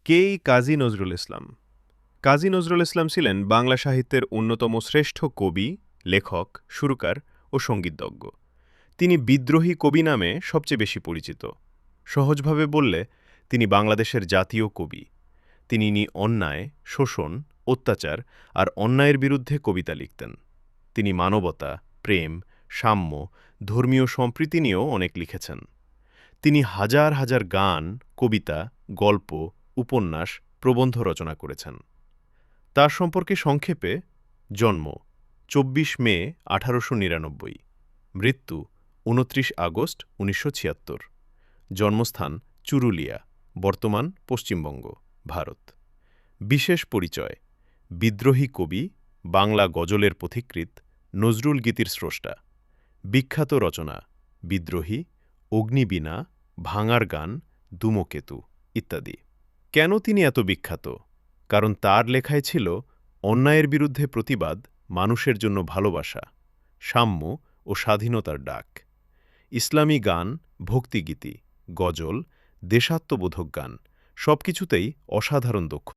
কেই কাজী নজরুল ইসলাম? কাজী নজরুল ইসলাম ছিলেন বাংলা সাহিত্যের অন্যতম শ্রেষ্ঠ কবি, লেখক, সুরকার ও সঙ্গীতজ্ঞ। তিনি বিদ্রোহী কবি নামে সবচেয়ে বেশি পরিচিত। সহজভাবে বললে তিনি বাংলাদেশের জাতীয় কবি। তিনি অন্যায়, শোষণ, অত্যাচার আর অন্যায়ের বিরুদ্ধে কবিতা লিখতেন। তিনি মানবতা, প্রেম, সাম্য, ধর্মীয় সম্প্রীতি নিয়েও অনেক লিখেছেন। তিনি হাজার হাজার গান, কবিতা, গল্প, উপন্যাস, প্রবন্ধ রচনা করেছেন। তার সম্পর্কে সংক্ষেপে: জন্ম ২৪ মে ১৮৯৯, মৃত্যু ২৯ আগস্ট ১৯৭৬, জন্মস্থান চুরুলিয়া, বর্তমান পশ্চিমবঙ্গ, ভারত। বিশেষ পরিচয়: বিদ্রোহী কবি, বাংলা গজলের পথিকৃৎ, নজরুল গীতির স্রষ্টা। বিখ্যাত রচনা: বিদ্রোহী, অগ্নিবীণা, ভাঙার গান, ধূমকেতু ইত্যাদি। কেন তিনি এত বিখ্যাত? কারণ তার লেখায় ছিল অন্যায়ের বিরুদ্ধে প্রতিবাদ, মানুষের জন্য ভালোবাসা, সাম্য ও স্বাধীনতার ডাক। ইসলামী গান, ভক্তিগীতি, গজল, দেশাত্মবোধক গান সবকিছুতেই অসাধারণ দক্ষ।